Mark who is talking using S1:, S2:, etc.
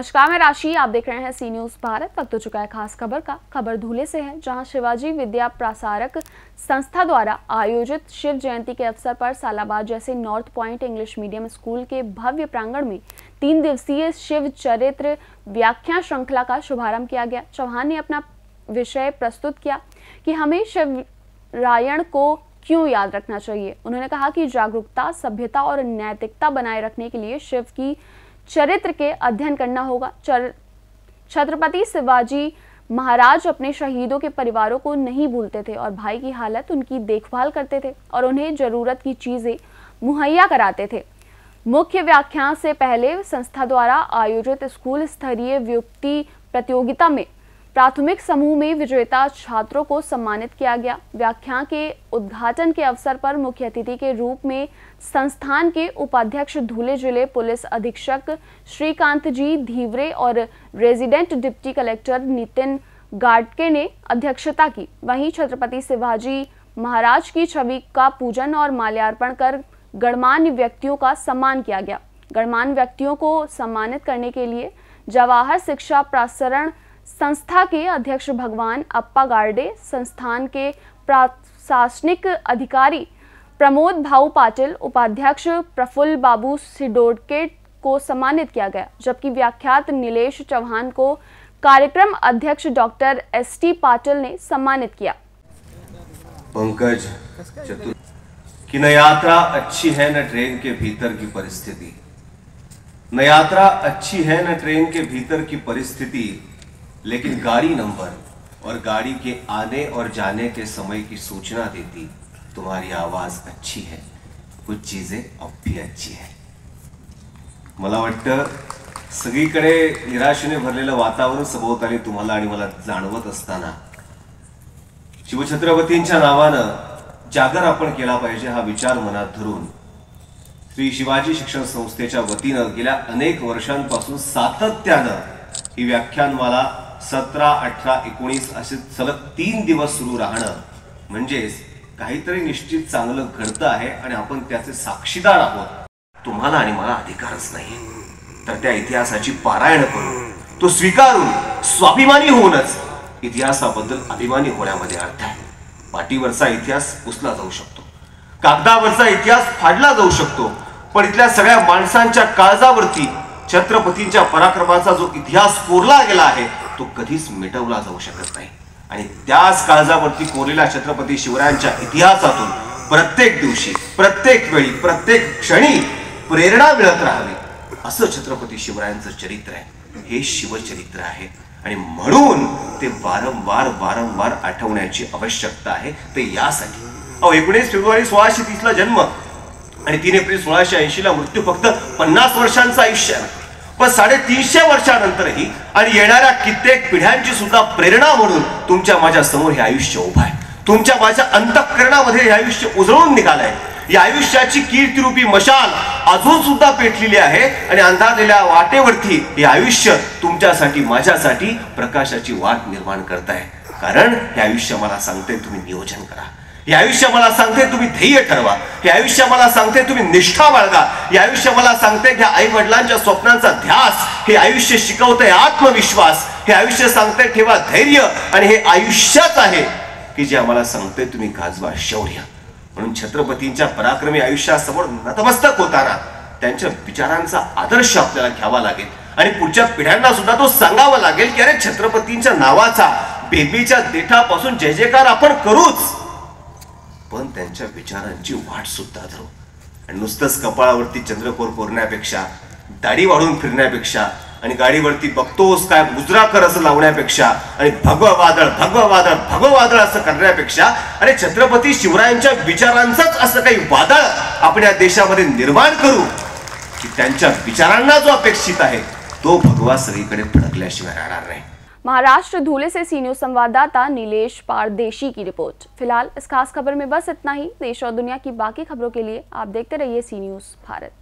S1: नमस्कार, मैं राशि। आप देख रहे हैं सी न्यूज़ भारत। वक्त हो चुका है खास खबर का। खबर धूले से है, जहां शिवाजी विद्या प्रसारक संस्था द्वारा आयोजित शिव जयंती के अवसर पर सालाबाद जैसे North Point English Medium School के भव्य प्रांगण में 3 दिवसीय शिव चरित्र व्याख्यान श्रृंखला का शुभारंभ किया गया। चौहान ने अपना विषय प्रस्तुत किया कि हमें शिवरायण को क्यों याद रखना चाहिए। उन्होंने कहा कि जागरूकता, सभ्यता और नैतिकता बनाए रखने के लिए शिव की चरित्र के अध्ययन करना होगा। छत्रपति शिवाजी महाराज अपने शहीदों के परिवारों को नहीं भूलते थे और भाई की हालत उनकी देखभाल करते थे और उन्हें जरूरत की चीजें मुहैया कराते थे। मुख्य व्याख्यान से पहले संस्था द्वारा आयोजित स्कूल स्तरीय व्युक्ति प्रतियोगिता में प्राथमिक समूह में विजेता छात्रों को सम्मानित किया गया। व्याख्यान के उद्घाटन के अवसर पर मुख्य अतिथि के रूप में संस्थान के उपाध्यक्ष धुले जिले पुलिस अधीक्षक श्रीकांत जी धीवरे और रेजिडेंट डिप्टी कलेक्टर नितिन गाडके ने अध्यक्षता की। वहीं छत्रपति शिवाजी महाराज की छवि का पूजन और माल्यार्पण कर गणमान्य व्यक्तियों का सम्मान किया गया। गणमान्य व्यक्तियों को सम्मानित करने के लिए जवाहर शिक्षा प्रसारण संस्था के अध्यक्ष भगवान अप्पा गार्डे, संस्थान के प्रशासनिक अधिकारी प्रमोद भाऊ पाटिल, उपाध्यक्ष प्रफुल्ल बाबू सिडोडके को सम्मानित किया गया, जबकि व्याख्यात नीलेश चौहान को कार्यक्रम अध्यक्ष डॉक्टर एसटी पाटिल ने सम्मानित किया।
S2: पंकज चतुर कि न यात्रा अच्छी है न ट्रेन के भीतर की परिस्थिति, न यात्रा अच्छी है न ट्रेन के भीतर की परिस्थिति, लेकिन गाड़ी नंबर और गाड़ी के आने और जाने के समय की सूचना देती तुम्हारी आवाज अच्छी है, कुछ चीजें अब भी अच्छी है। मला वाटतं सगळीकडे निराशेने भरलेलं वातावरण सभोवताली तुम्हाला आणि मला जाणवत असताना शिवछत्रपतींच्या नावानं जागर आपण केला पाहिजे हा विचार मनात धरून श्री शिवाजी शिक्षण संस्थेच्या वतीनं गेल्या अनेक वर्षांपासून सातत्यानं ही व्याख्यानमाला 17, 18, 19 असे सलग 3 दिवस सुरू राहणं म्हणजेच काहीतरी निश्चित चांगलं घडतं आहे आणि आपण त्याचे साक्षीदार आहोत। तुम्हाला आणि मला अधिकारच नाही, तर त्या इतिहासाची पारायण करून तो स्वीकारून स्वाभिमानी होऊनच इतिहासाबद्दल अभिमानी होण्यामध्ये अर्थ आहे। पाठीवरचा इतिहास पुसला जाऊ शकतो, कागदावरचा इतिहास फाडला जाऊ शकतो, पण इथल्या सगळ्या माणसांच्या काळजावरती छत्रपतींच्या पराक्रमाचा जो इतिहास कोरला गेला आहे तो कधीच मिटवला जाऊ शकत नाही। आणि त्याच काळजावरती कोरलेल्या छत्रपती शिवरायांच्या इतिहासातून प्रत्येक दिवशी, प्रत्येक वेळी, प्रत्येक क्षणी प्रेरणा मिळत राहावी असं छत्रपती शिवरायांचं चरित्र आहे। हे शिवचरित्र आहे आणि म्हणून ते वारंवार वारंवार आठवण्याची आवश्यकता आहे। ते यासाठी 19 फेब्रुवारी 1630 ला जन्म आणि 3 एप्रिल 1680 ला मृत्यू, फक्त 50 वर्षांचं आयुष्य आहे, पण 350 वर्षानंतरही आणि येणाऱ्या कित्येक पिढ्यांची सुद्धा प्रेरणा म्हणून तुमच्या माझ्या समोर हे आयुष्य उभं आहे। तुमच्या माझ्या अंतःकरणामध्ये हे आयुष्य उजळून निघालंय। या आयुष्याची कीर्तिरूपी मशाल अजून सुद्धा पेटलेली आहे आणि अंधारलेल्या वाटेवरती हे आयुष्य तुमच्यासाठी, माझ्यासाठी प्रकाशाची वाट निर्माण करताय। कारण हे आयुष्य मला सांगते तुम्ही नियोजन करा, हे आयुष्य मला सांगते तुम्ही ध्येय ठरवा, हे आयुष्य मला सांगते तुम्ही निष्ठा बाळगा, हे आयुष्य मला सांगते की आई वडिलांच्या स्वप्नांचा ध्यास, हे आयुष्य शिकवते आत्मविश्वास, हे आयुष्य सांगते ठेवा धैर्य, आणि हे आयुष्यच आहे की जे आम्हाला सांगते तुम्ही गाजवा शौर्य। म्हणून छत्रपतींच्या पराक्रमी आयुष्यासमोर नतमस्तक होताना त्यांच्या विचारांचा आदर्श आपल्याला घ्यावा लागेल आणि पुढच्या पिढ्यांना सुद्धा तो सांगावा लागेल की अरे छत्रपतींच्या नावाचा बेबीच्या देठापासून जय जयकार आपण करूच, पण त्यांच्या विचारांची वाट सुद्धा धरू। आणि नुसतंच कपाळावरती चंद्रकोर कोरण्यापेक्षा, दाढी वाढून फिरण्यापेक्षा आणि गाडीवरती बघतोस काय गुजरा कर असं लावण्यापेक्षा आणि भगवा वादळ भगवा वादळ भगवा वादळ असं करण्यापेक्षा अरे छत्रपती शिवरायांच्या विचारांचंच असं काही वादळ आपण या देशामध्ये निर्माण करू की त्यांच्या विचारांना जो अपेक्षित आहे तो भगवा सगळीकडे फडकल्याशिवाय राहणार नाही।
S1: महाराष्ट्र धूले से सी न्यूज़ संवाददाता नीलेश पारदेशी की रिपोर्ट। फिलहाल इस खास खबर में बस इतना ही। देश और दुनिया की बाकी खबरों के लिए आप देखते रहिए सी न्यूज़ भारत।